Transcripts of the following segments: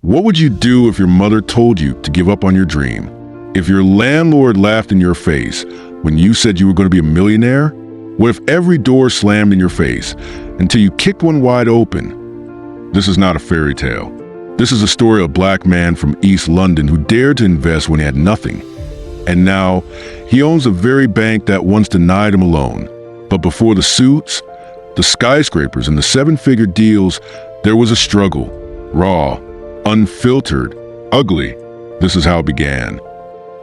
What would you do if your mother told you to give up on your dream? If your landlord laughed in your face when you said you were going to be a millionaire? What if every door slammed in your face until you kicked one wide open? This is not a fairy tale. This is a story of a black man from East London who dared to invest when he had nothing. And now, he owns the very bank that once denied him a loan. But before the suits, the skyscrapers, and the seven-figure deals, there was a struggle. Raw, unfiltered, ugly. This is how it began.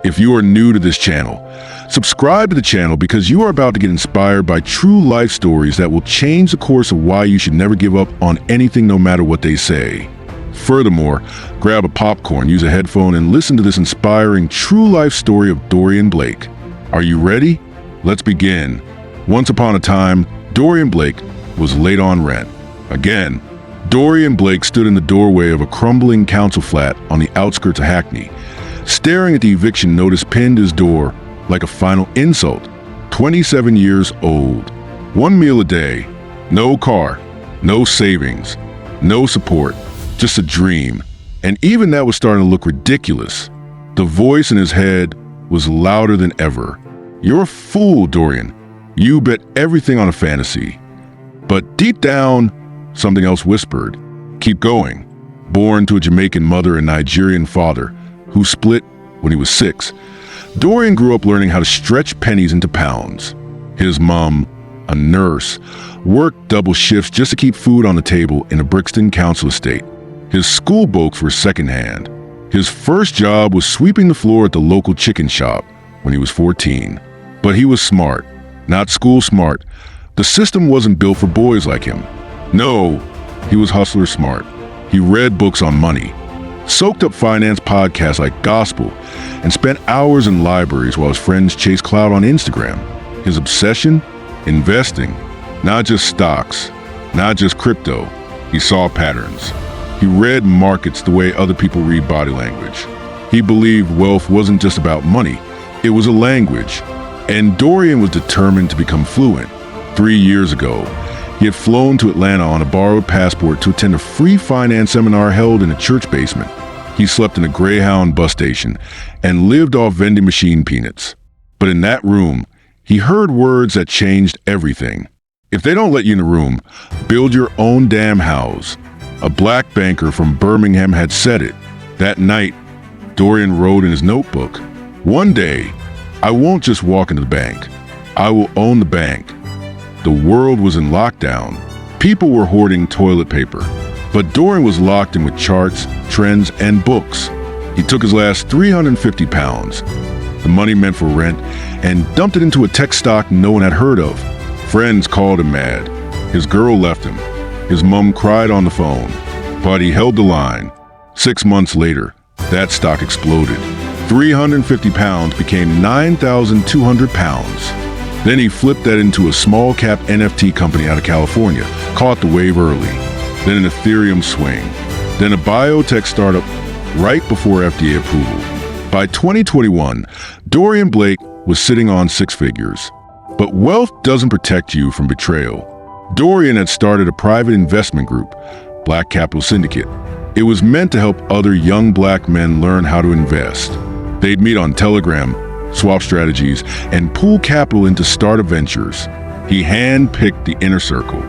If you are new to this channel, subscribe to the channel because you are about to get inspired by true life stories that will change the course of why you should never give up on anything no matter what they say. Furthermore, grab a popcorn, use a headphone, and listen to this inspiring true life story of Dorian Blake. Are you ready? Let's begin. Once upon a time, Dorian Blake was late on rent. Again, Dorian Blake stood in the doorway of a crumbling council flat on the outskirts of Hackney, staring at the eviction notice pinned to his door like a final insult. 27 years old, 1 meal a day, no car, no savings, no support, just a dream. And even that was starting to look ridiculous. The voice in his head was louder than ever. You're a fool, Dorian. You bet everything on a fantasy. But deep down, something else whispered, keep going. Born to a Jamaican mother and Nigerian father who split when he was 6, Dorian grew up learning how to stretch pennies into pounds. His mom, a nurse, worked double shifts just to keep food on the table in a Brixton council estate. His school books were secondhand. His first job was sweeping the floor at the local chicken shop when he was 14. But he was smart, not school smart. The system wasn't built for boys like him. No, he was hustler smart. He read books on money, soaked up finance podcasts like Gospel, and spent hours in libraries while his friends chased clout on Instagram. His obsession? Investing. Not just stocks, not just crypto. He saw patterns. He read markets the way other people read body language. He believed wealth wasn't just about money, it was a language. And Dorian was determined to become fluent. 3 years ago, he had flown to Atlanta on a borrowed passport to attend a free finance seminar held in a church basement. He slept in a Greyhound bus station and lived off vending machine peanuts. But in that room, he heard words that changed everything. If they don't let you in the room, build your own damn house. A black banker from Birmingham had said it. That night, Dorian wrote in his notebook, "One day, I won't just walk into the bank. I will own the bank." The world was in lockdown. People were hoarding toilet paper. But Dorian was locked in with charts, trends, and books. He took his last £350, the money meant for rent, and dumped it into a tech stock no one had heard of. Friends called him mad. His girl left him. His mom cried on the phone. But he held the line. 6 months later, that stock exploded. £350 became £9,200. Then he flipped that into a small-cap NFT company out of California, caught the wave early. Then an Ethereum swing. Then a biotech startup right before FDA approval. By 2021, Dorian Blake was sitting on 6 figures. But wealth doesn't protect you from betrayal. Dorian had started a private investment group, Black Capital Syndicate. It was meant to help other young black men learn how to invest. They'd meet on Telegram, swap strategies, and pool capital into startup ventures. He handpicked the inner circle,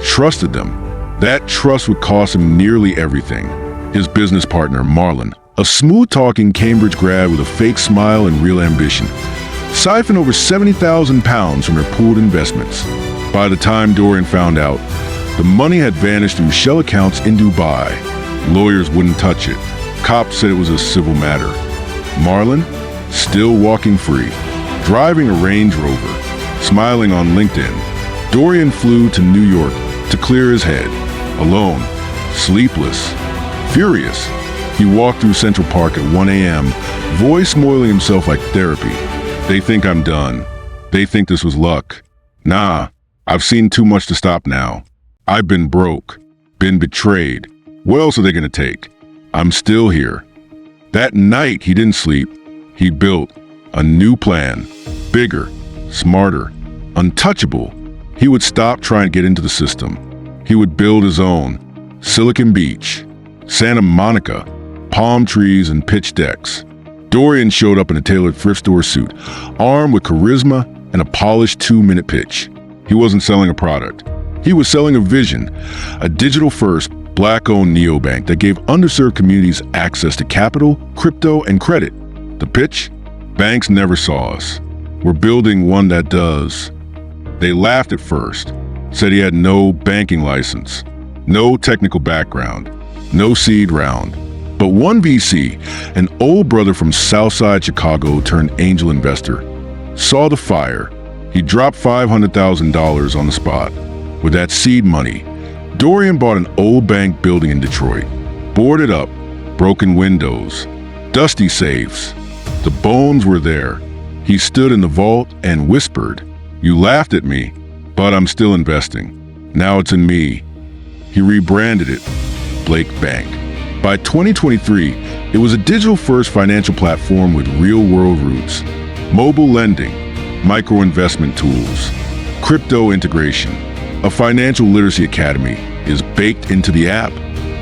trusted them. That trust would cost him nearly everything. His business partner, Marlon, a smooth-talking Cambridge grad with a fake smile and real ambition, siphoned over £70,000 from their pooled investments. By the time Dorian found out, the money had vanished through shell accounts in Dubai. Lawyers wouldn't touch it. Cops said it was a civil matter. Marlon, still walking free, driving a Range Rover, smiling on LinkedIn. Dorian flew to New York to clear his head, alone, sleepless, furious. He walked through Central Park at 1 a.m., voice moiling himself like therapy. They think I'm done. They think this was luck. Nah, I've seen too much to stop now. I've been broke, been betrayed. What else are they gonna take? I'm still here. That night, he didn't sleep. He built a new plan, bigger, smarter, untouchable. He would stop trying to get into the system. He would build his own. Silicon Beach, Santa Monica, palm trees and pitch decks. Dorian showed up in a tailored thrift store suit, armed with charisma and a polished 2-minute pitch. He wasn't selling a product. He was selling a vision, a digital-first, Black-owned neobank that gave underserved communities access to capital, crypto, and credit. The pitch? Banks never saw us. We're building one that does. They laughed at first, said he had no banking license, no technical background, no seed round. But one VC, an old brother from Southside Chicago turned angel investor, saw the fire. He dropped $500,000 on the spot. With that seed money, Dorian bought an old bank building in Detroit, boarded up, broken windows, dusty safes. The bones were there. He stood in the vault and whispered, "You laughed at me, but I'm still investing. Now it's in me." He rebranded it Blake Bank. By 2023, it was a digital-first financial platform with real-world roots. Mobile lending, micro-investment tools, crypto integration. A financial literacy academy is baked into the app.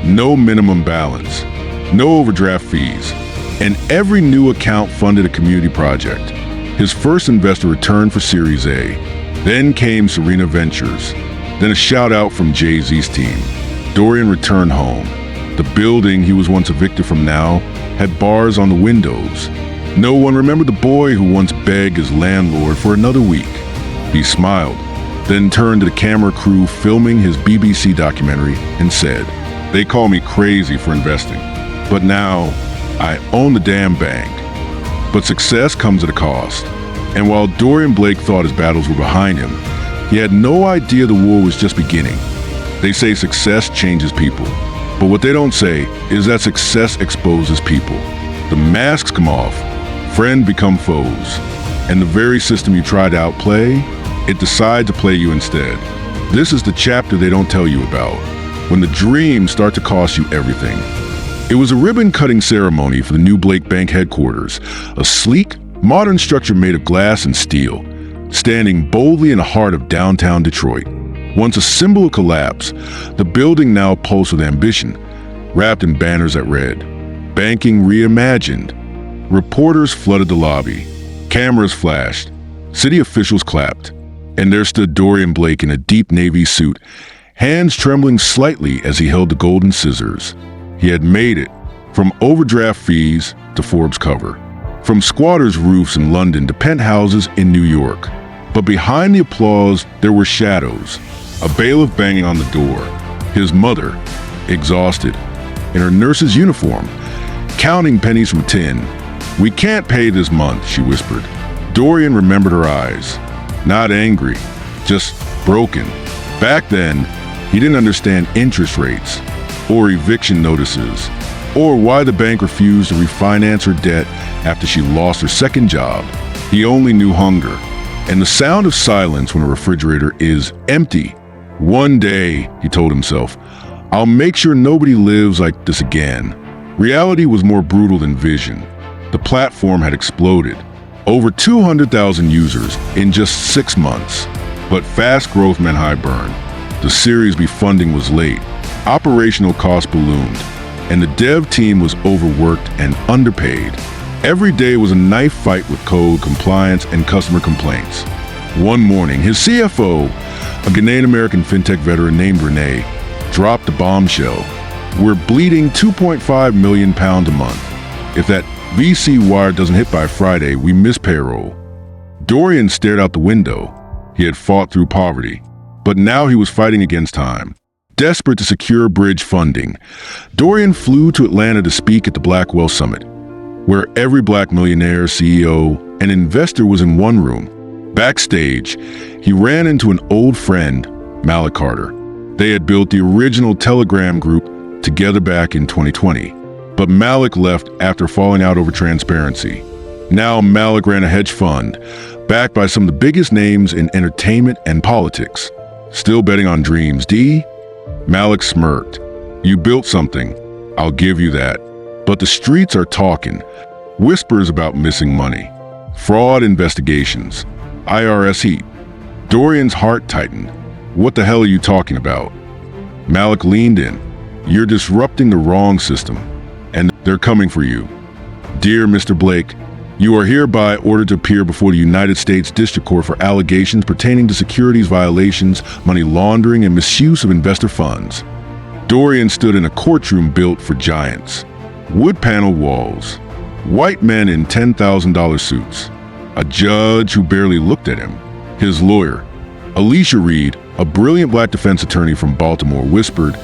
No minimum balance, no overdraft fees, and every new account funded a community project. His first investor returned for Series A. Then came Serena Ventures. Then a shout-out from Jay-Z's team. Dorian returned home. The building he was once evicted from now had bars on the windows. No one remembered the boy who once begged his landlord for another week. He smiled, then turned to the camera crew filming his BBC documentary and said, "They call me crazy for investing, but now I own the damn bank." But success comes at a cost. And while Dorian Blake thought his battles were behind him, he had no idea the war was just beginning. They say success changes people. But what they don't say is that success exposes people. The masks come off, friends become foes, and the very system you try to outplay, it decides to play you instead. This is the chapter they don't tell you about, when the dreams start to cost you everything. It was a ribbon-cutting ceremony for the new Blake Bank headquarters, a sleek, modern structure made of glass and steel, standing boldly in the heart of downtown Detroit. Once a symbol of collapse, the building now pulsed with ambition, wrapped in banners that read, "Banking Reimagined." Reporters flooded the lobby. Cameras flashed. City officials clapped. And there stood Dorian Blake in a deep navy suit, hands trembling slightly as he held the golden scissors. He had made it, from overdraft fees to Forbes cover, from squatters' roofs in London to penthouses in New York. But behind the applause, there were shadows. A bailiff banging on the door. His mother, exhausted, in her nurse's uniform, counting pennies from 10. "We can't pay this month," she whispered. Dorian remembered her eyes. Not angry, just broken. Back then, he didn't understand interest rates, or eviction notices, or why the bank refused to refinance her debt after she lost her second job. He only knew hunger, and the sound of silence when a refrigerator is empty. One day, he told himself, I'll make sure nobody lives like this again. Reality was more brutal than vision. The platform had exploded. Over 200,000 users in just 6 months. But fast growth meant high burn. The Series B funding was late. Operational costs ballooned. And the dev team was overworked and underpaid. Every day was a knife fight with code, compliance, and customer complaints. One morning, his CFO, a Ghanaian-American fintech veteran named Renee, dropped the bombshell. We're bleeding £2.5 million a month. If that VC wire doesn't hit by Friday, we miss payroll. Dorian stared out the window. He had fought through poverty, but now he was fighting against time. Desperate to secure bridge funding, Dorian flew to Atlanta to speak at the Black Wealth Summit, where every Black millionaire, CEO, and investor was in one room. Backstage, he ran into an old friend, Malik Carter. They had built the original Telegram group together back in 2020, but Malik left after falling out over transparency. Now Malik ran a hedge fund, backed by some of the biggest names in entertainment and politics. Still betting on dreams, D? Malik smirked. You built something. I'll give you that. But the streets are talking. Whispers about missing money. Fraud investigations. IRS heat. Dorian's heart tightened. What the hell are you talking about? Malik leaned in. You're disrupting the wrong system. And They're coming for you. Dear Mr. Blake, you are hereby ordered to appear before the United States District Court for allegations pertaining to securities violations, money laundering, and misuse of investor funds. Dorian stood in a courtroom built for giants. Wood panel walls, white men in $10,000 suits, a judge who barely looked at him. His lawyer, Alicia Reed, a brilliant black defense attorney from Baltimore, whispered,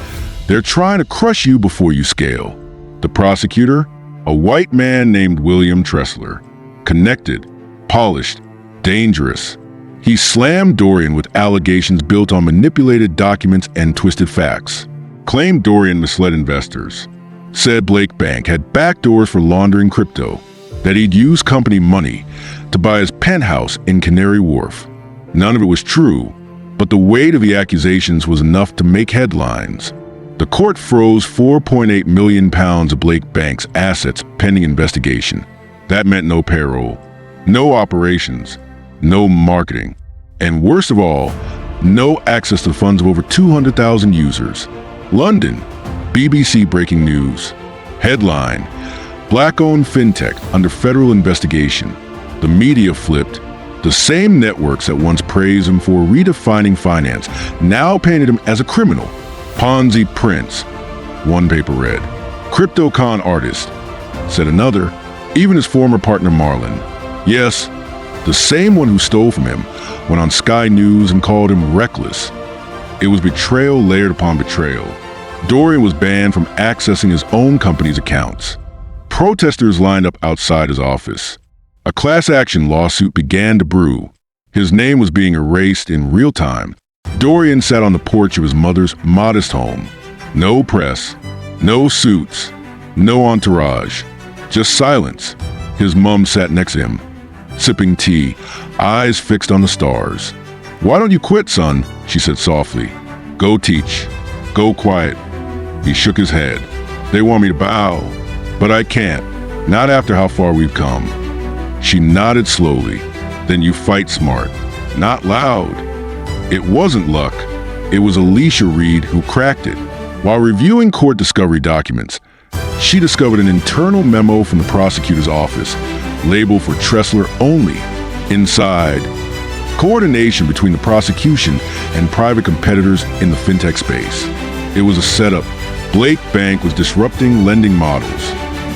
"They're trying to crush you before you scale." The prosecutor, a white man named William Tressler, connected, polished, dangerous. He slammed Dorian with allegations built on manipulated documents and twisted facts. Claimed Dorian misled investors. Said Blake Bank had backdoors for laundering crypto. That he'd used company money to buy his penthouse in Canary Wharf. None of it was true, but the weight of the accusations was enough to make headlines. The court froze £4.8 million of Blake Bank's assets pending investigation. That meant no payroll, no operations, no marketing, and worst of all, no access to the funds of over 200,000 users. London, BBC breaking news. Headline, Black-owned fintech under federal investigation. The media flipped. The same networks that once praised him for redefining finance now painted him as a criminal. Ponzi prince, one paper read. Crypto con artist, said another. Even his former partner Marlon. Yes, the same one who stole from him, went on Sky News and called him reckless. It was betrayal layered upon betrayal. Dorian was banned from accessing his own company's accounts. Protesters lined up outside his office. A class action lawsuit began to brew. His name was being erased in real time. Dorian sat on the porch of his mother's modest home. No press, no suits, no entourage, just silence. His mom sat next to him, sipping tea, eyes fixed on the stars. "Why don't you quit, son?" she said softly. "Go teach. Go quiet." He shook his head. "They want me to bow, but I can't. Not after how far we've come." She nodded slowly. "Then you fight smart, not loud." It wasn't luck. It was Alicia Reed who cracked it. While reviewing court discovery documents, she discovered an internal memo from the prosecutor's office, labeled for Tressler only. Inside, coordination between the prosecution and private competitors in the fintech space. It was a setup. Blake Bank was disrupting lending models.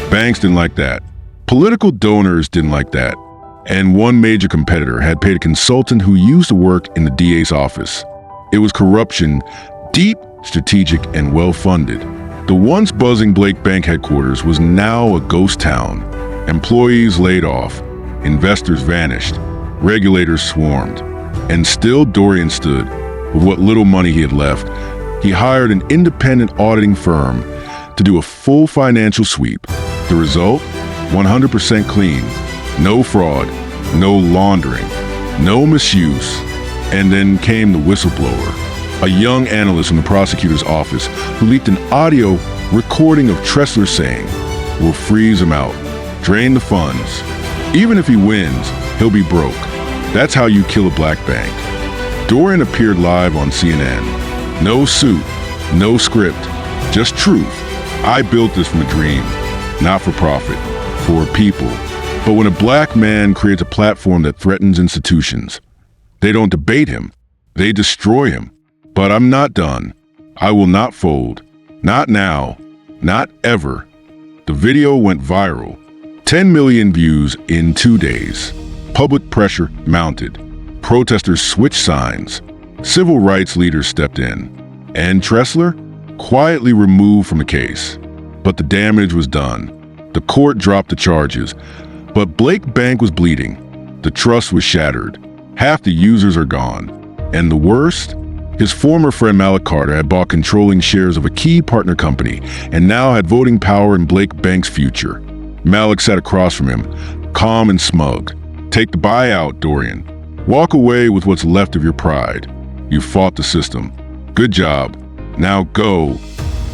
Banks didn't like that. Political donors didn't like that. And one major competitor had paid a consultant who used to work in the DA's office. It was corruption, deep, strategic, and well-funded. The once buzzing Blake Bank headquarters was now a ghost town. Employees laid off, investors vanished, regulators swarmed. And still Dorian stood. With what little money he had left, he hired an independent auditing firm to do a full financial sweep. The result? 100% clean. No fraud, no laundering, no misuse. And then came the whistleblower, a young analyst from the prosecutor's office who leaked an audio recording of Tressler saying, "We'll freeze him out, drain the funds. Even if he wins, he'll be broke. That's how you kill a black bank." Dorian appeared live on CNN. No suit, no script, just truth. "I built this from a dream, not for profit, for people." But when a black man creates a platform that threatens institutions, they don't debate him, they destroy him. But I'm not done. I will not fold. Not now. Not ever. The video went viral. 10 million views in 2 days. Public pressure mounted. Protesters switched signs. Civil rights leaders stepped in. And Tressler? Quietly removed from the case. But the damage was done. The court dropped the charges. But Blake Bank was bleeding. The trust was shattered. Half the users are gone. And the worst? His former friend Malik Carter had bought controlling shares of a key partner company and now had voting power in Blake Bank's future. Malik sat across from him, calm and smug. "Take the buyout, Dorian. Walk away with what's left of your pride. You fought the system. Good job. Now go."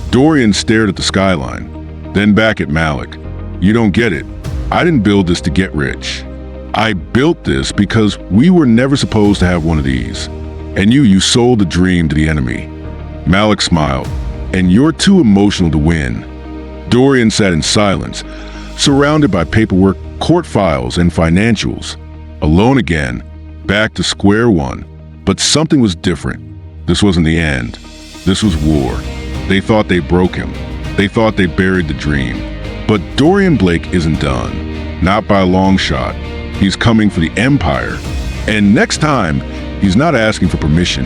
Dorian stared at the skyline, then back at Malik. "You don't get it. I didn't build this to get rich. I built this because we were never supposed to have one of these. And you sold the dream to the enemy." Malik smiled. "And you're too emotional to win." Dorian sat in silence, surrounded by paperwork, court files, and financials. Alone again, back to square one. But something was different. This wasn't the end. This was war. They thought they broke him. They thought they buried the dream. But Dorian Blake isn't done. Not by a long shot. He's coming for the empire. And next time, he's not asking for permission.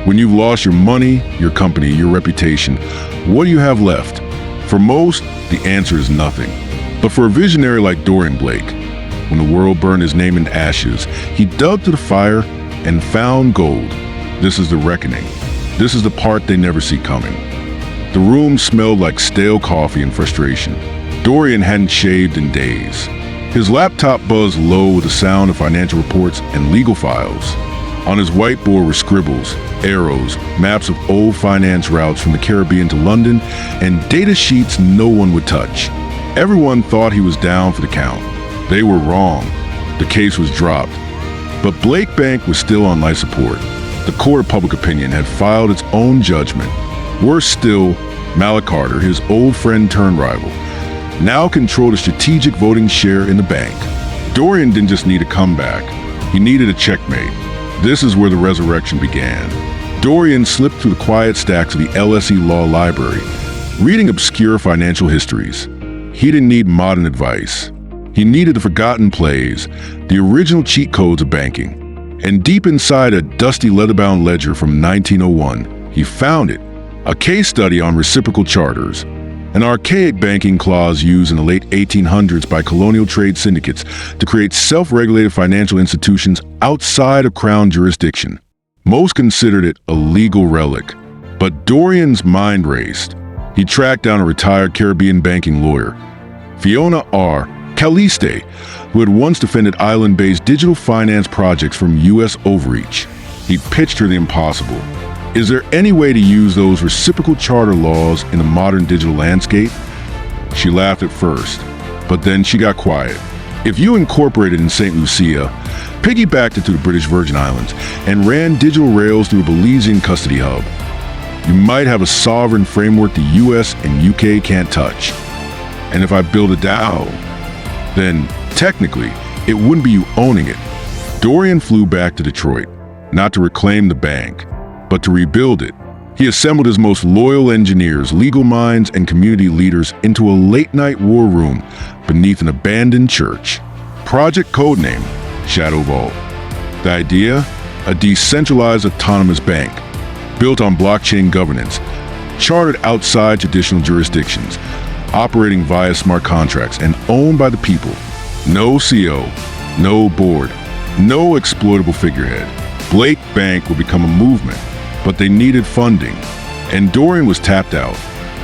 When you've lost your money, your company, your reputation, what do you have left? For most, the answer is nothing. But for a visionary like Dorian Blake, when the world burned his name in ashes, he dug to the fire and found gold. This is the reckoning. This is the part they never see coming. The room smelled like stale coffee and frustration. Dorian hadn't shaved in days. His laptop buzzed low with the sound of financial reports and legal files. On his whiteboard were scribbles, arrows, maps of old finance routes from the Caribbean to London, and data sheets no one would touch. Everyone thought he was down for the count. They were wrong. The case was dropped. But Blake Bank was still on life support. The court of public opinion had filed its own judgment. Worse still, Malik Carter, his old friend turned rival, now controlled a strategic voting share in the bank. Dorian didn't just need a comeback. He needed a checkmate. This is where the resurrection began. Dorian slipped through the quiet stacks of the LSE Law Library, reading obscure financial histories. He didn't need modern advice. He needed the forgotten plays, the original cheat codes of banking. And deep inside a dusty leather-bound ledger from 1901, he found it, a case study on reciprocal charters, an archaic banking clause used in the late 1800s by colonial trade syndicates to create self-regulated financial institutions outside of Crown jurisdiction. Most considered it a legal relic, but Dorian's mind raced. He tracked down a retired Caribbean banking lawyer, Fiona R. Caliste, who had once defended island-based digital finance projects from U.S. overreach. He pitched her the impossible. Is there any way to use those reciprocal charter laws in a modern digital landscape? She laughed at first, but then she got quiet. If you incorporated in St. Lucia, piggybacked it to the British Virgin Islands, and ran digital rails through a Belizean custody hub, you might have a sovereign framework the US and UK can't touch. And if I build a DAO, then technically, it wouldn't be you owning it. Dorian flew back to Detroit, not to reclaim the bank, but to rebuild it. He assembled his most loyal engineers, legal minds, and community leaders into a late-night war room beneath an abandoned church. Project codename, Shadow Vault. The idea? A decentralized autonomous bank, built on blockchain governance, chartered outside traditional jurisdictions, operating via smart contracts, and owned by the people. No CEO, no board, no exploitable figurehead. Blake Bank would become a movement, but they needed funding, and Dorian was tapped out.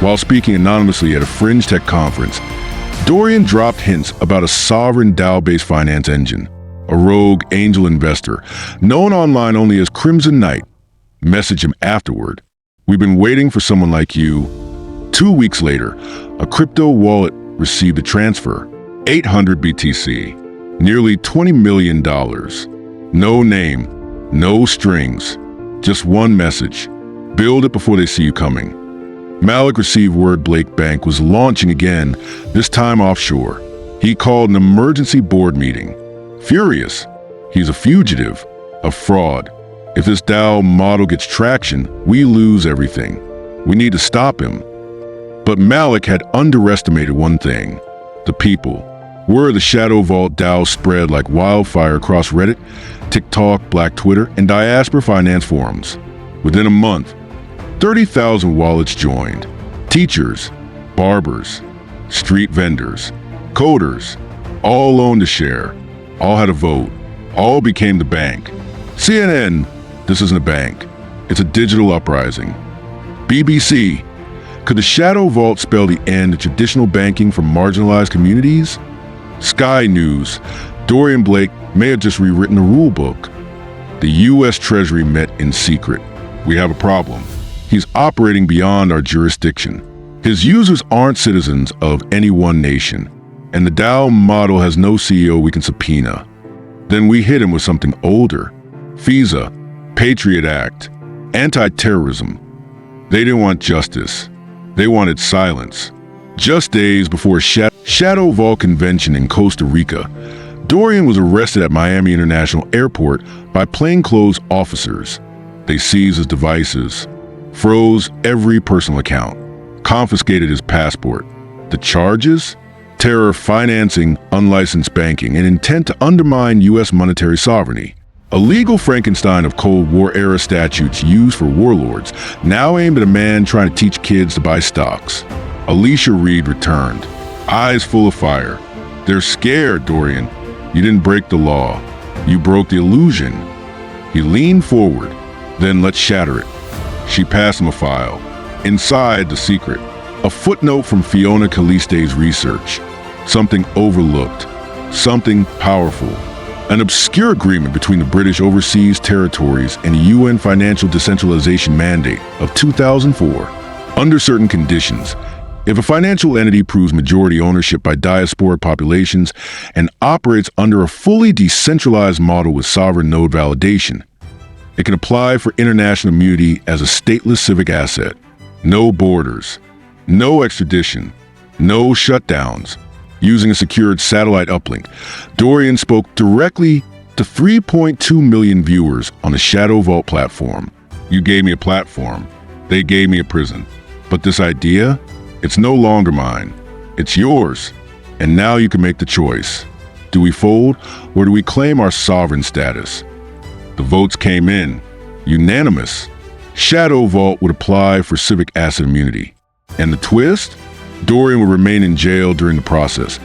While speaking anonymously at a fringe tech conference, Dorian dropped hints about a sovereign DAO-based finance engine. A rogue angel investor, known online only as Crimson Knight, messaged him afterward. "We've been waiting for someone like you." 2 weeks later, a crypto wallet received a transfer, 800 BTC, nearly $20 million. No name, no strings, just one message: build it before they see you coming. Malik received word Blake Bank was launching again, this time offshore. He called an emergency board meeting. Furious. He's a fugitive, a fraud. If this DAO model gets traction, we lose everything. We need to stop him. But Malik had underestimated one thing: the people. Word of the Shadow Vault DAO spread like wildfire across Reddit, TikTok, Black Twitter, and diaspora finance forums. Within a month, 30,000 wallets joined. Teachers, barbers, street vendors, coders, all owned a share, all had a vote, all became the bank. CNN, this isn't a bank, it's a digital uprising. BBC, could the Shadow Vault spell the end of traditional banking for marginalized communities? Sky News, Dorian Blake may have just rewritten the rule book. The U.S. Treasury met in secret. We have a problem. He's operating beyond our jurisdiction. His users aren't citizens of any one nation, and the DAO model has no CEO we can subpoena. Then we hit him with something older: FISA, Patriot Act, anti-terrorism. They didn't want justice. They wanted silence. Just days before a Shadow Vault convention in Costa Rica, Dorian was arrested at Miami International Airport by plainclothes officers. They seized his devices, froze every personal account, confiscated his passport. The charges? Terror financing, unlicensed banking, and intent to undermine U.S. monetary sovereignty. A legal Frankenstein of Cold War-era statutes used for warlords, now aimed at a man trying to teach kids to buy stocks. Alicia Reed returned, eyes full of fire. They're scared, Dorian. You didn't break the law. You broke the illusion. He leaned forward. Then let's shatter it. She passed him a file. Inside, the secret. A footnote from Fiona Calliste's research. Something overlooked. Something powerful. An obscure agreement between the British Overseas Territories and the UN Financial Decentralization Mandate of 2004. Under certain conditions, if a financial entity proves majority ownership by diasporic populations and operates under a fully decentralized model with sovereign node validation, it can apply for international immunity as a stateless civic asset. No borders, no extradition, no shutdowns. Using a secured satellite uplink, Dorian spoke directly to 3.2 million viewers on the Shadow Vault platform. You gave me a platform. They gave me a prison. But this idea? It's no longer mine. It's yours. And now you can make the choice. Do we fold, or do we claim our sovereign status? The votes came in. Unanimous. Shadow Vault would apply for civic asset immunity. And the twist? Dorian would remain in jail during the process.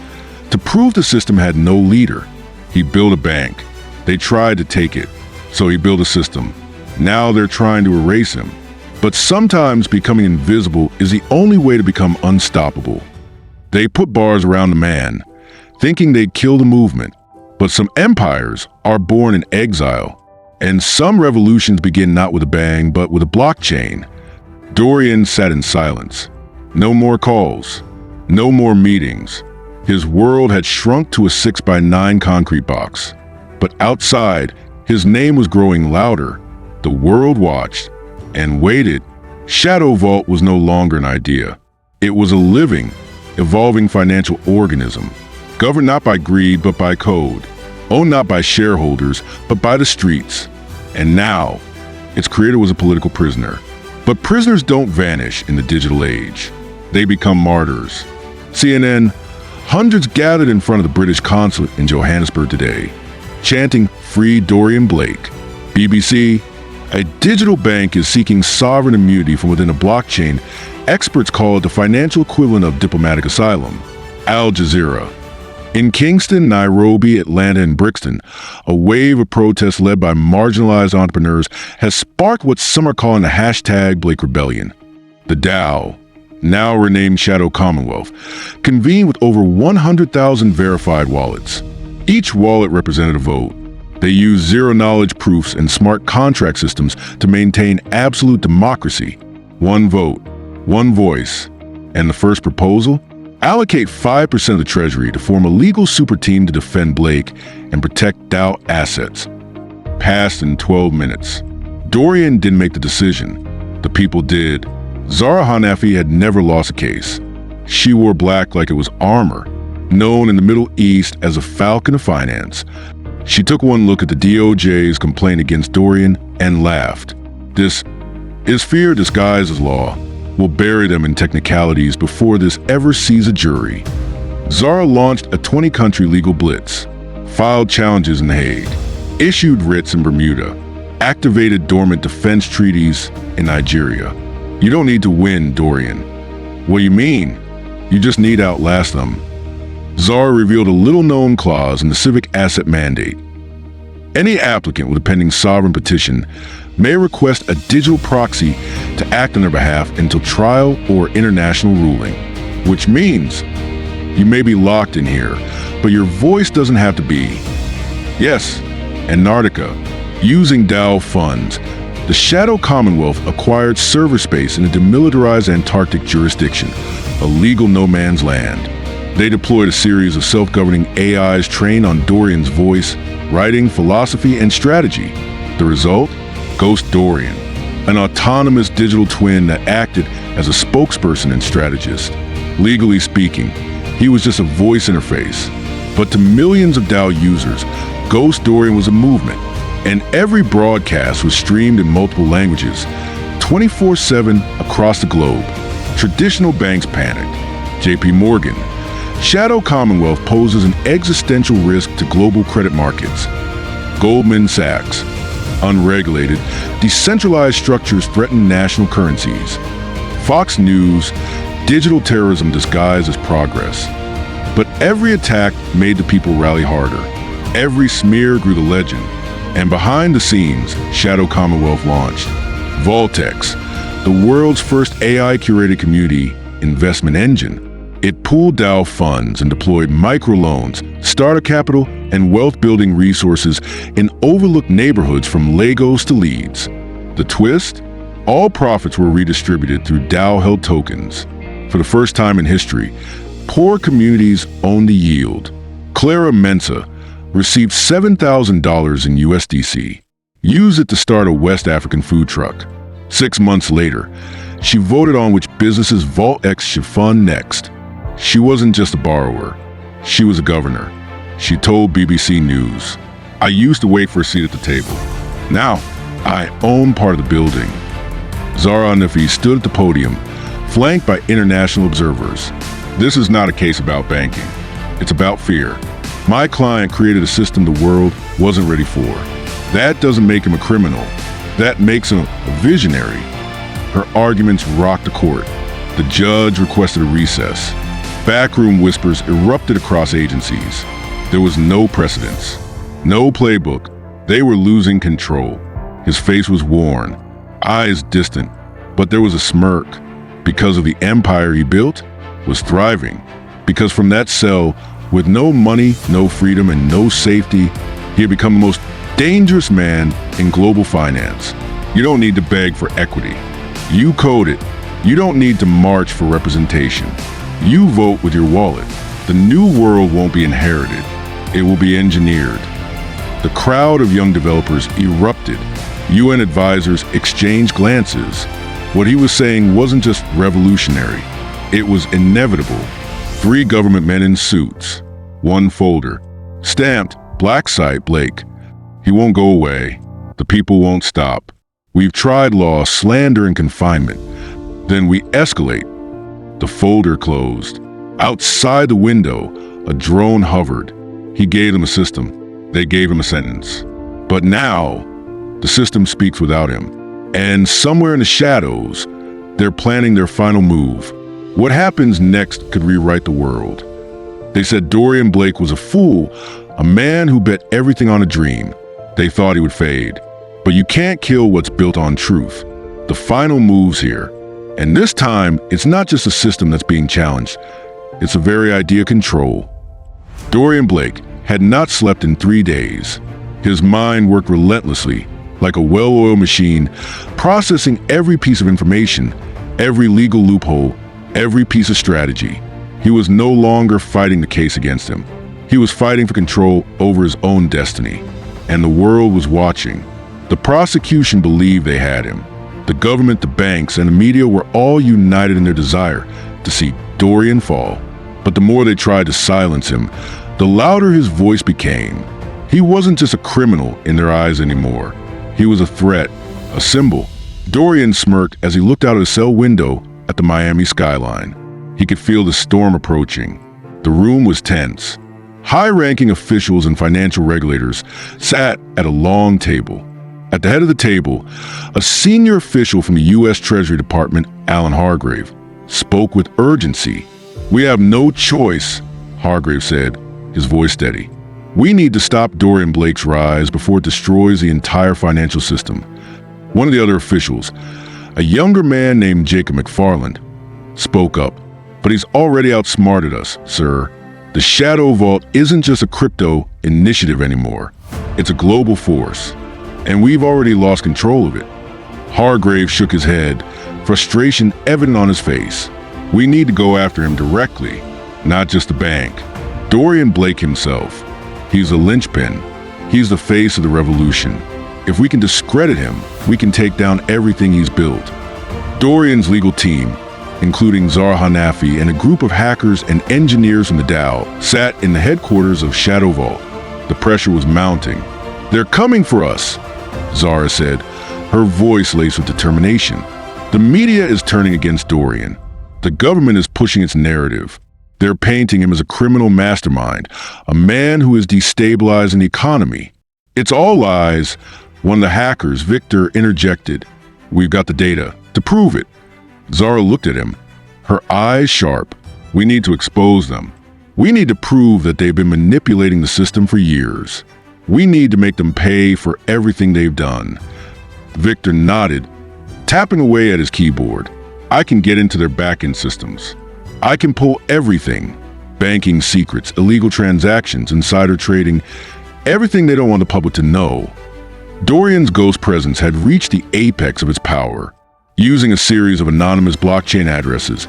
To prove the system had no leader, he built a bank. They tried to take it, so he built a system. Now they're trying to erase him. But sometimes becoming invisible is the only way to become unstoppable. They put bars around the man, thinking they'd kill the movement. But some empires are born in exile, and some revolutions begin not with a bang, but with a blockchain. Dorian sat in silence. No more calls, no more meetings. His world had shrunk to a 6x9 concrete box. But outside, his name was growing louder. The world watched and waited. Shadow Vault was no longer an idea. It was a living, evolving financial organism, governed not by greed but by code, owned not by shareholders but by the streets. And now, its creator was a political prisoner. But prisoners don't vanish in the digital age. They become martyrs. CNN, hundreds gathered in front of the British consulate in Johannesburg today, chanting, "Free Dorian Blake." BBC, a digital bank is seeking sovereign immunity from within a blockchain experts call it the financial equivalent of diplomatic asylum. Al Jazeera. In Kingston, Nairobi, Atlanta, and Brixton, a wave of protests led by marginalized entrepreneurs has sparked what some are calling the hashtag Blake Rebellion. The DAO, now renamed Shadow Commonwealth, convened with over 100,000 verified wallets. Each wallet represented a vote. They used zero-knowledge proofs and smart contract systems to maintain absolute democracy. One vote, one voice. And the first proposal? Allocate 5% of the treasury to form a legal super team to defend Blake and protect DAO assets. Passed in 12 minutes. Dorian didn't make the decision. The people did. Zara Hanafi had never lost a case. She wore black like it was armor, known in the Middle East as a falcon of finance. She took one look at the DOJ's complaint against Dorian and laughed. This is fear disguised as law. We'll bury them in technicalities before this ever sees a jury. Zara launched a 20-country legal blitz, filed challenges in The Hague, issued writs in Bermuda, activated dormant defense treaties in Nigeria. You don't need to win, Dorian. What do you mean? You just need to outlast them. Zara revealed a little-known clause in the Civic Asset Mandate. Any applicant with a pending sovereign petition may request a digital proxy to act on their behalf until trial or international ruling, which means you may be locked in here, but your voice doesn't have to be. Yes, Antarctica, using DAO funds, the Shadow Commonwealth acquired server space in a demilitarized Antarctic jurisdiction, a legal no man's land. They deployed a series of self-governing AIs trained on Dorian's voice, writing, philosophy, and strategy. The result? Ghost Dorian, an autonomous digital twin that acted as a spokesperson and strategist. Legally speaking, he was just a voice interface. But to millions of DAO users, Ghost Dorian was a movement, and every broadcast was streamed in multiple languages, 24/7 across the globe. Traditional banks panicked. JP Morgan. Shadow Commonwealth poses an existential risk to global credit markets. Goldman Sachs. Unregulated, decentralized structures threaten national currencies. Fox News. Digital terrorism disguised as progress. But every attack made the people rally harder. Every smear grew the legend. And behind the scenes, Shadow Commonwealth launched Voltex, the world's first AI-curated community investment engine. It pooled DAO funds and deployed microloans, startup capital, and wealth-building resources in overlooked neighborhoods from Lagos to Leeds. The twist? All profits were redistributed through DAO-held tokens. For the first time in history, poor communities owned the yield. Clara Mensah received $7,000 in USDC, used it to start a West African food truck. 6 months later, she voted on which businesses VaultX should fund next. She wasn't just a borrower, she was a governor. She told BBC News, "I used to wait for a seat at the table. Now, I own part of the building." Zara Nafees stood at the podium, flanked by international observers. This is not a case about banking. It's about fear. My client created a system the world wasn't ready for. That doesn't make him a criminal. That makes him a visionary. Her arguments rocked the court. The judge requested a recess. Backroom whispers erupted across agencies. There was no precedence, no playbook. They were losing control. His face was worn, eyes distant, but there was a smirk. Because of the empire he built was thriving. Because from that cell, with no money, no freedom, and no safety, he had become the most dangerous man in global finance. You don't need to beg for equity. You code it. You don't need to march for representation. You vote with your wallet. The new world won't be inherited. It will be engineered. The crowd of young developers erupted. UN advisors exchanged glances. What he was saying wasn't just revolutionary. It was inevitable. 3 government men in suits. 1 folder. Stamped, Black Site Blake. He won't go away. The people won't stop. We've tried law, slander, and confinement. Then we escalate. The folder closed. Outside the window, a drone hovered. He gave them a system. They gave him a sentence. But now, the system speaks without him. And somewhere in the shadows, they're planning their final move. What happens next could rewrite the world. They said Dorian Blake was a fool, a man who bet everything on a dream. They thought he would fade. But you can't kill what's built on truth. The final move's here. And this time, it's not just a system that's being challenged. It's the very idea of control. Dorian Blake had not slept in 3 days. His mind worked relentlessly, like a well-oiled machine, processing every piece of information, every legal loophole, every piece of strategy. He was no longer fighting the case against him. He was fighting for control over his own destiny. And the world was watching. The prosecution believed they had him. The government, the banks, and the media were all united in their desire to see Dorian fall. But the more they tried to silence him, the louder his voice became. He wasn't just a criminal in their eyes anymore. He was a threat, a symbol. Dorian smirked as he looked out of his cell window at the Miami skyline. He could feel the storm approaching. The room was tense. High-ranking officials and financial regulators sat at a long table. At the head of the table, a senior official from the U.S. Treasury Department, Alan Hargrave, spoke with urgency. "We have no choice," Hargrave said, his voice steady. "We need to stop Dorian Blake's rise before it destroys the entire financial system." One of the other officials, a younger man named Jacob McFarland, spoke up. "But he's already outsmarted us, sir. The Shadow Vault isn't just a crypto initiative anymore. It's a global force. And we've already lost control of it." Hargrave shook his head, frustration evident on his face. "We need to go after him directly, not just the bank. Dorian Blake himself. He's a linchpin. He's the face of the revolution. If we can discredit him, we can take down everything he's built." Dorian's legal team, including Zara Hanafi and a group of hackers and engineers from the DAO, sat in the headquarters of Shadow Vault. The pressure was mounting. "They're coming for us," Zara said, her voice laced with determination. "The media is turning against Dorian. The government is pushing its narrative. They're painting him as a criminal mastermind, a man who is destabilizing the economy." "It's all lies." One of the hackers, Victor, interjected. "We've got the data to prove it." Zara looked at him, her eyes sharp. "We need to expose them. We need to prove that they've been manipulating the system for years. We need to make them pay for everything they've done." Victor nodded, tapping away at his keyboard. "I can get into their back-end systems. I can pull everything. Banking secrets, illegal transactions, insider trading, everything they don't want the public to know." Dorian's ghost presence had reached the apex of its power. Using a series of anonymous blockchain addresses,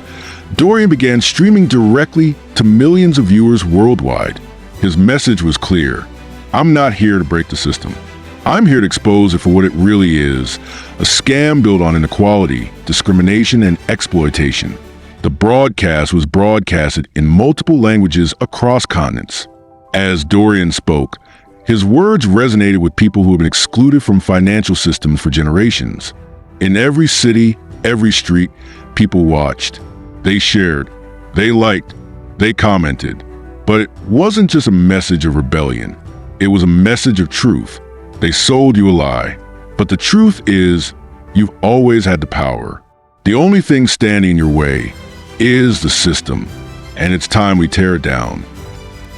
Dorian began streaming directly to millions of viewers worldwide. His message was clear. "I'm not here to break the system. I'm here to expose it for what it really is, a scam built on inequality, discrimination, and exploitation." The broadcast was broadcasted in multiple languages across continents. As Dorian spoke, his words resonated with people who have been excluded from financial systems for generations. In every city, every street, people watched. They shared, they liked, they commented. But it wasn't just a message of rebellion. It was a message of truth. They sold you a lie. But the truth is, you've always had the power. The only thing standing in your way is the system, and it's time we tear it down.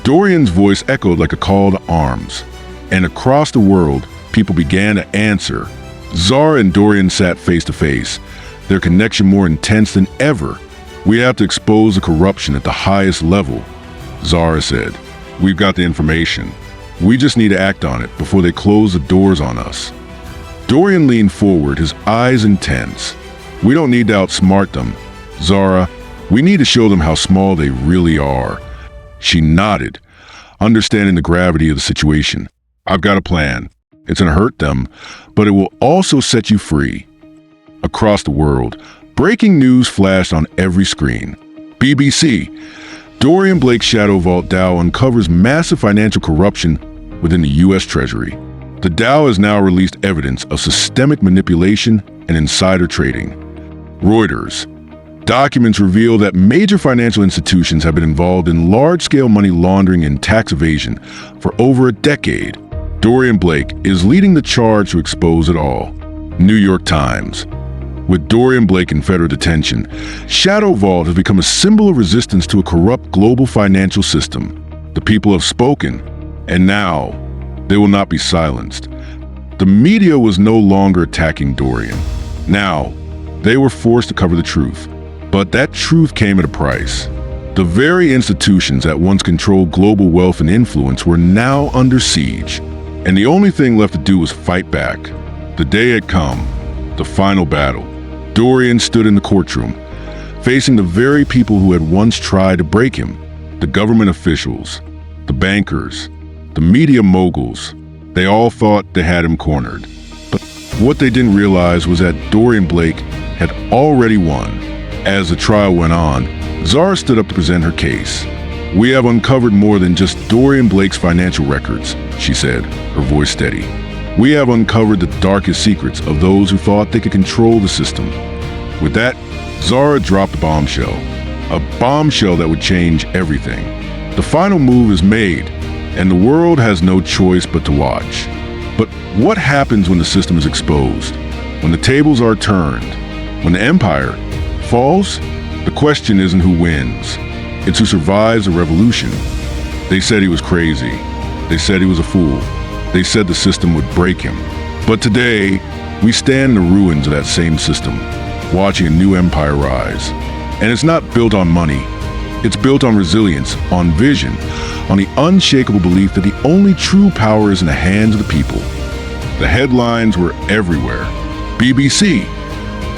Dorian's voice echoed like a call to arms, and across the world, people began to answer. Zara and Dorian sat face to face, their connection more intense than ever. "We have to expose the corruption at the highest level," Zara said. "We've got the information. We just need to act on it before they close the doors on us." Dorian leaned forward, his eyes intense. "We don't need to outsmart them, Zara. We need to show them how small they really are." She nodded, understanding the gravity of the situation. "I've got a plan. It's going to hurt them, but it will also set you free." Across the world, breaking news flashed on every screen. BBC, Dorian Blake's Shadow Vault DAO uncovers massive financial corruption within the U.S. Treasury. The DAO has now released evidence of systemic manipulation and insider trading. Reuters, documents reveal that major financial institutions have been involved in large-scale money laundering and tax evasion for over a decade. Dorian Blake is leading the charge to expose it all. New York Times. With Dorian Blake in federal detention, Shadow Vault has become a symbol of resistance to a corrupt global financial system. The people have spoken, and now they will not be silenced. The media was no longer attacking Dorian. Now, they were forced to cover the truth. But that truth came at a price. The very institutions that once controlled global wealth and influence were now under siege. And the only thing left to do was fight back. The day had come, the final battle. Dorian stood in the courtroom, facing the very people who had once tried to break him. The government officials, the bankers, the media moguls. They all thought they had him cornered. But what they didn't realize was that Dorian Blake had already won. As the trial went on, Zara stood up to present her case. "We have uncovered more than just Dorian Blake's financial records," she said, her voice steady. "We have uncovered the darkest secrets of those who thought they could control the system." With that, Zara dropped a bombshell that would change everything. The final move is made, and the world has no choice but to watch. But what happens when the system is exposed? When the tables are turned? When the empire falls? The question isn't who wins. It's who survives a revolution. They said he was crazy. They said he was a fool. They said the system would break him. But today, we stand in the ruins of that same system, watching a new empire rise. And it's not built on money. It's built on resilience, on vision, on the unshakable belief that the only true power is in the hands of the people. The headlines were everywhere. BBC,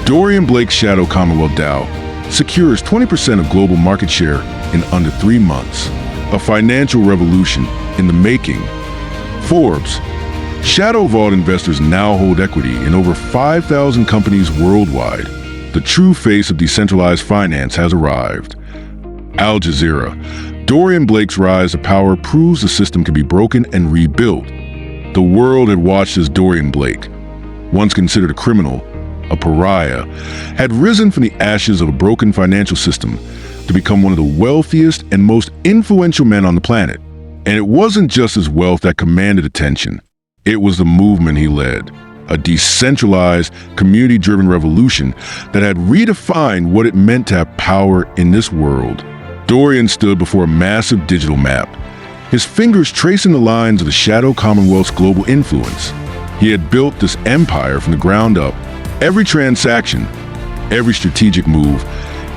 Dorian Blake's Shadow Commonwealth DAO secures 20% of global market share in under 3 months. A financial revolution in the making. Forbes, Shadow Vault investors now hold equity in over 5,000 companies worldwide. The true face of decentralized finance has arrived. Al Jazeera. Dorian Blake's rise to power proves the system can be broken and rebuilt. The world had watched as Dorian Blake, once considered a criminal, a pariah, had risen from the ashes of a broken financial system to become one of the wealthiest and most influential men on the planet. And it wasn't just his wealth that commanded attention. It was the movement he led, a decentralized, community-driven revolution that had redefined what it meant to have power in this world. Dorian stood before a massive digital map, his fingers tracing the lines of the Shadow Commonwealth's global influence. He had built this empire from the ground up. Every transaction, every strategic move,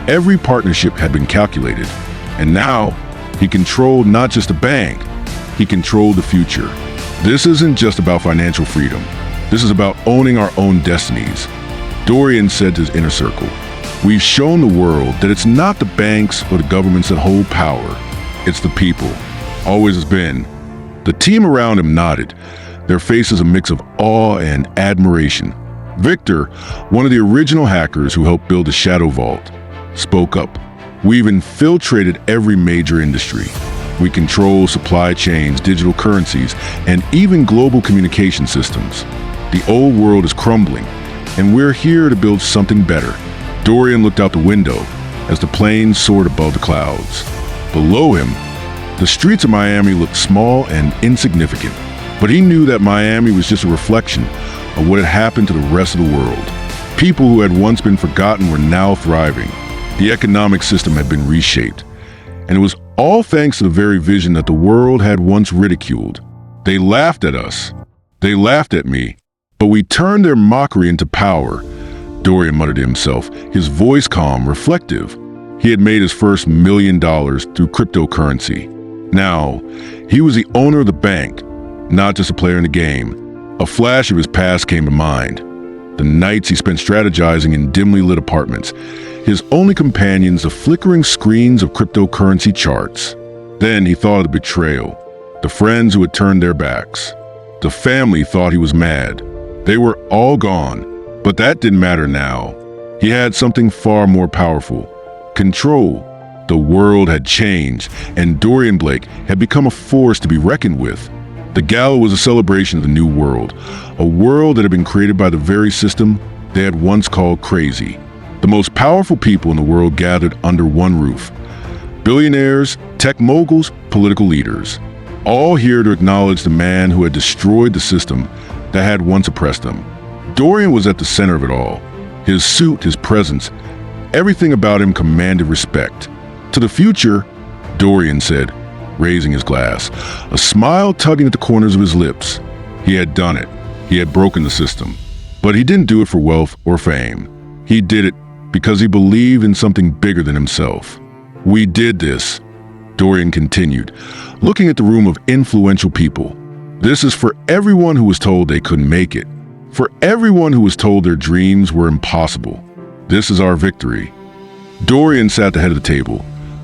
every partnership had been calculated. And now, he controlled not just the bank, he controlled the future. This isn't just about financial freedom. This is about owning our own destinies. Dorian said to his inner circle, "We've shown the world that it's not the banks or the governments that hold power. It's the people. Always has been." The team around him nodded, their faces a mix of awe and admiration. Victor, one of the original hackers who helped build the Shadow Vault, spoke up. "We've infiltrated every major industry. We control supply chains, digital currencies, and even global communication systems. The old world is crumbling, and we're here to build something better." Dorian looked out the window as the plane soared above the clouds. Below him, the streets of Miami looked small and insignificant, but he knew that Miami was just a reflection of what had happened to the rest of the world. People who had once been forgotten were now thriving. The economic system had been reshaped, and it was all thanks to the very vision that the world had once ridiculed. They laughed at us. They laughed at me, but we turned their mockery into power. Dorian muttered to himself, his voice calm, reflective. He had made his first $1 million through cryptocurrency. Now, he was the owner of the bank, not just a player in the game. A flash of his past came to mind. The nights he spent strategizing in dimly lit apartments, his only companions the flickering screens of cryptocurrency charts. Then he thought of the betrayal, the friends who had turned their backs. The family thought he was mad. They were all gone. But that didn't matter now. He had something far more powerful: control. The world had changed, and Dorian Blake had become a force to be reckoned with. The gala was a celebration of the new world, a world that had been created by the very system they had once called crazy. The most powerful people in the world gathered under one roof: billionaires, tech moguls, political leaders, all here to acknowledge the man who had destroyed the system that had once oppressed them. Dorian was at the center of it all. His suit, his presence, everything about him commanded respect. "To the future," Dorian said, raising his glass, a smile tugging at the corners of his lips. He had done it. He had broken the system. But he didn't do it for wealth or fame. He did it because he believed in something bigger than himself. "We did this," Dorian continued, looking at the room of influential people. "This is for everyone who was told they couldn't make it. For everyone who was told their dreams were impossible. This is our victory." Dorian sat at the head of the table,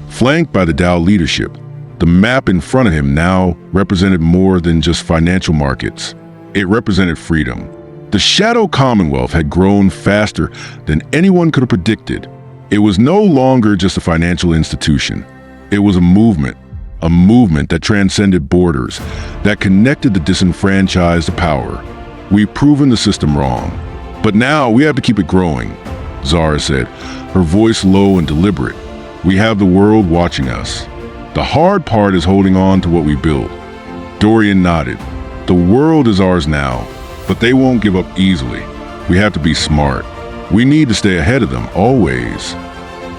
flanked by the DAO leadership. The map in front of him now represented more than just financial markets. It represented freedom. The Shadow Commonwealth had grown faster than anyone could have predicted. It was no longer just a financial institution. It was a movement that transcended borders, that connected the disenfranchised to power. "We've proven the system wrong, but now we have to keep it growing," Zara said, her voice low and deliberate. "We have the world watching us. The hard part is holding on to what we built." Dorian nodded. "The world is ours now, but they won't give up easily. We have to be smart. We need to stay ahead of them, always."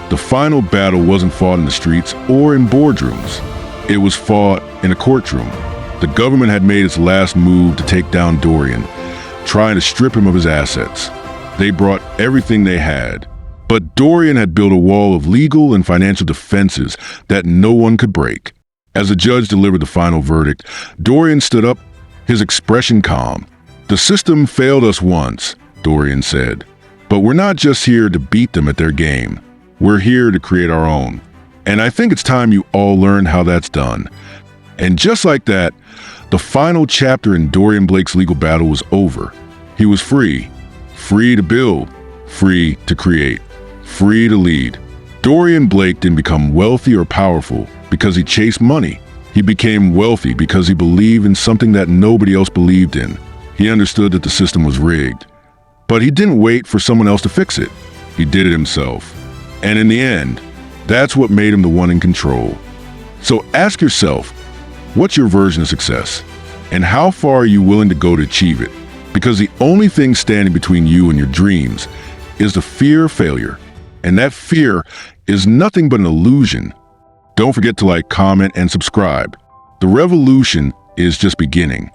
The final battle wasn't fought in the streets or in boardrooms. It was fought in a courtroom. The government had made its last move to take down Dorian, trying to strip him of his assets. They brought everything they had. But Dorian had built a wall of legal and financial defenses that no one could break. As the judge delivered the final verdict, Dorian stood up, his expression calm. "The system failed us once," Dorian said. "But we're not just here to beat them at their game. We're here to create our own. And I think it's time you all learn how that's done." And just like that, the final chapter in Dorian Blake's legal battle was over. He was free to build, free to create, free to lead. Dorian Blake didn't become wealthy or powerful because he chased money. He became wealthy because he believed in something that nobody else believed in. He understood that the system was rigged. But he didn't wait for someone else to fix it. He did it himself. And in the end, that's what made him the one in control. So ask yourself, what's your version of success? And how far are you willing to go to achieve it? Because the only thing standing between you and your dreams is the fear of failure. And that fear is nothing but an illusion. Don't forget to like, comment, and subscribe. The revolution is just beginning.